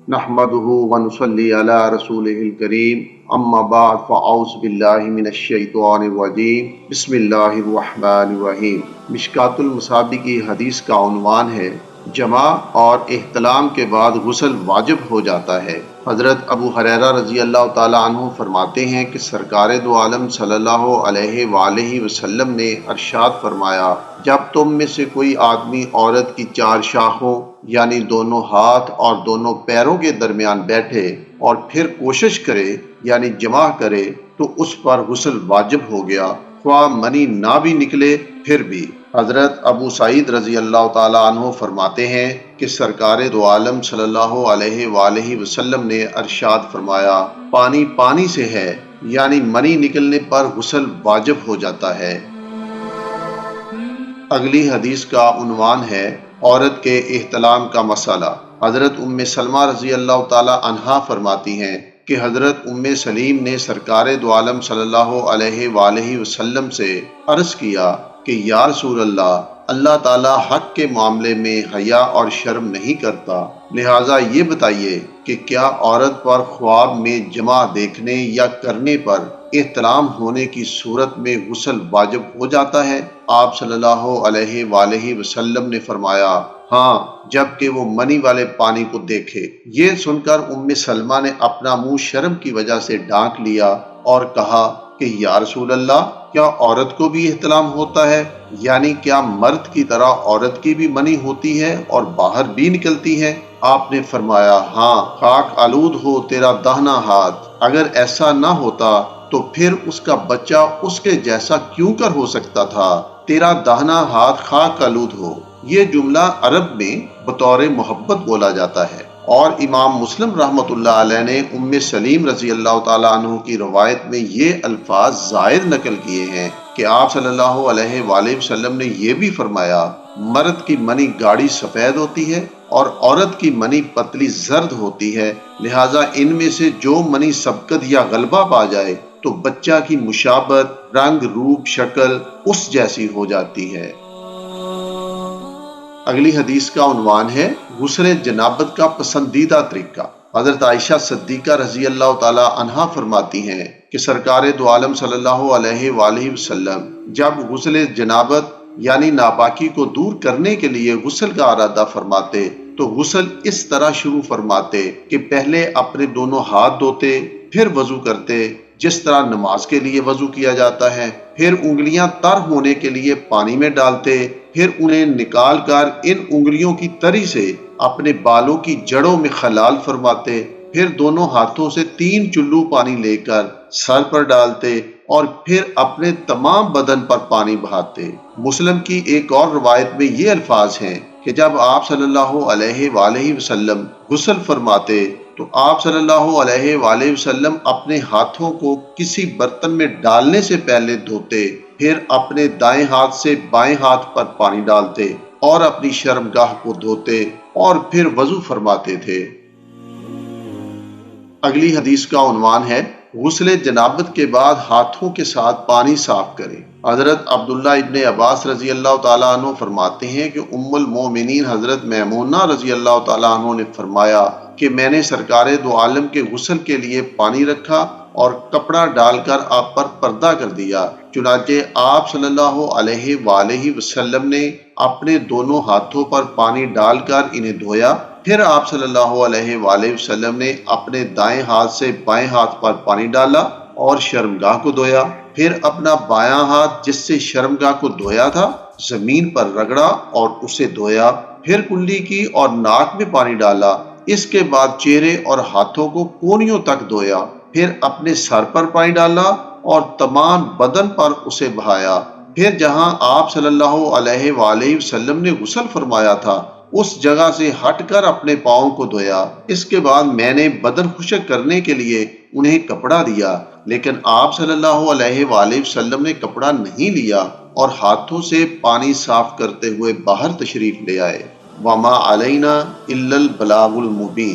نحمده ونصلي على رسوله الكريم اما بعد فاعوذ باللہ من الشیطان الرجیم بسم اللہ الرحمن الرحیم۔ مشکوٰۃ المصابیح کی حدیث کا عنوان ہے جمع اور احتلام کے بعد غسل واجب ہو جاتا ہے۔ حضرت ابو ہریرہ رضی اللہ تعالیٰ عنہ فرماتے ہیں کہ سرکار دو عالم صلی اللہ علیہ وآلہ وسلم نے ارشاد فرمایا، جب تم میں سے کوئی آدمی عورت کی چار شاخوں یعنی دونوں ہاتھ اور دونوں پیروں کے درمیان بیٹھے اور پھر کوشش کرے یعنی جمع کرے تو اس پر غسل واجب ہو گیا، خواہ منی نہ بھی نکلے پھر بھی۔ حضرت ابو سعید رضی اللہ تعالیٰ عنہ فرماتے ہیں کہ سرکار دو عالم صلی اللہ علیہ وآلہ وسلم نے ارشاد فرمایا، پانی پانی سے ہے یعنی منی نکلنے پر غسل واجب ہو جاتا ہے۔ اگلی حدیث کا عنوان ہے عورت کے احتلام کا مسئلہ۔ حضرت ام سلمہ رضی اللہ تعالی عنہا فرماتی ہیں کہ حضرت ام سلیم نے سرکار دو عالم صلی اللہ علیہ وآلہ وسلم سے عرض کیا کہ یا رسول اللہ، اللہ تعالیٰ حق کے معاملے میں حیا اور شرم نہیں کرتا، لہٰذا یہ بتائیے کہ کیا عورت پر خواب میں جمع دیکھنے یا کرنے پر احتلام ہونے کی صورت میں غسل واجب ہو جاتا ہے؟ آپ صلی اللہ علیہ وآلہ وسلم نے فرمایا، ہاں، جب کہ وہ منی والے پانی کو دیکھے۔ یہ سن کر ام سلمہ نے اپنا منہ شرم کی وجہ سے ڈھانک لیا اور کہا کہ یا رسول اللہ، کیا عورت کو بھی احتلام ہوتا ہے؟ یعنی کیا مرد کی طرح عورت کی بھی منی ہوتی ہے اور باہر بھی نکلتی ہے؟ آپ نے فرمایا، ہاں، خاک آلود ہو تیرا داہنا ہاتھ، اگر ایسا نہ ہوتا تو پھر اس کا بچہ اس کے جیسا کیوں کر ہو سکتا تھا؟ تیرا داہنا ہاتھ خاک آلود ہو، یہ جملہ عرب میں بطور محبت بولا جاتا ہے، اور امام مسلم رحمۃ اللہ علیہ نے ام سلیم رضی اللہ تعالیٰ عنہ کی روایت میں یہ الفاظ زائد نقل کیے ہیں کہ آپ صلی اللہ علیہ وآلہ وسلم نے یہ بھی فرمایا، مرد کی منی گاڑی سفید ہوتی ہے اور عورت کی منی پتلی زرد ہوتی ہے، لہٰذا ان میں سے جو منی سبقت یا غلبہ پا جائے تو بچہ کی مشابہت، رنگ، روپ، شکل اس جیسی ہو جاتی ہے۔ اگلی حدیث کا عنوان ہے غسل جنابت کا پسندیدہ طریقہ۔ حضرت عائشہ صدیقہ رضی اللہ تعالی عنہا فرماتی ہیں کہ سرکار دو عالم صلی اللہ علیہ وآلہ وسلم جب غسل جنابت یعنی ناپاکی کو دور کرنے کے لیے غسل کا ارادہ فرماتے تو غسل اس طرح شروع فرماتے کہ پہلے اپنے دونوں ہاتھ دھوتے، پھر وضو کرتے جس طرح نماز کے لیے وضو کیا جاتا ہے، پھر انگلیاں تر ہونے کے لیے پانی میں ڈالتے، پھر انہیں نکال کر ان انگلیوں کی تری سے اپنے بالوں کی جڑوں میں خلال فرماتے، پھر دونوں ہاتھوں سے 3 چلو پانی لے کر سر پر ڈالتے اور پھر اپنے تمام بدن پر پانی بہاتے۔ مسلم کی ایک اور روایت میں یہ الفاظ ہیں کہ جب آپ صلی اللہ علیہ وآلہ وسلم غسل فرماتے تو آپ صلی اللہ علیہ وآلہ وسلم اپنے ہاتھوں کو کسی برتن میں ڈالنے سے پہلے دھوتے، پھر اپنے دائیں ہاتھ سے بائیں ہاتھ پر پانی ڈالتے اور اپنی شرمگاہ کو دھوتے اور پھر وضو فرماتے تھے۔ اگلی حدیث کا عنوان ہے غسل جنابت کے بعد ہاتھوں کے ساتھ پانی صاف کریں۔ حضرت عبداللہ ابن عباس رضی اللہ تعالیٰ عنہ فرماتے ہیں کہ ام المومنین حضرت میمونہ رضی اللہ تعالیٰ عنہ نے فرمایا کہ میں نے سرکار دو عالم کے غسل کے لیے پانی رکھا اور کپڑا ڈال کر آپ پر پردہ کر دیا، چنانچہ آپ صلی اللہ علیہ وآلہ وسلم نے اپنے دونوں ہاتھوں پر پانی ڈال کر انہیں دھویا، پھر آپ صلی اللہ علیہ وآلہ وسلم نے اپنے دائیں ہاتھ سے بائیں ہاتھ پر پانی ڈالا اور شرمگاہ کو دھویا، پھر اپنا بایاں ہاتھ جس سے شرمگاہ کو دھویا تھا زمین پر رگڑا اور اسے دھویا، پھر کنڈلی کی اور ناک میں پانی ڈالا، اس کے بعد چہرے اور ہاتھوں کو کونیوں تک دھویا، پھر اپنے سر پر پانی ڈالا اور تمام بدن پر اسے بہایا، پھر جہاں آپ صلی اللہ علیہ وآلہ وسلم نے غسل فرمایا تھا اس جگہ سے ہٹ کر اپنے پاؤں کو دھویا۔ اس کے بعد میں نے بدن خشک کرنے کے لیے انہیں کپڑا دیا، لیکن آپ صلی اللہ علیہ وآلہ وسلم نے کپڑا نہیں لیا اور ہاتھوں سے پانی صاف کرتے ہوئے باہر تشریف لے آئے۔ وما علینا الا البلاغ المبین۔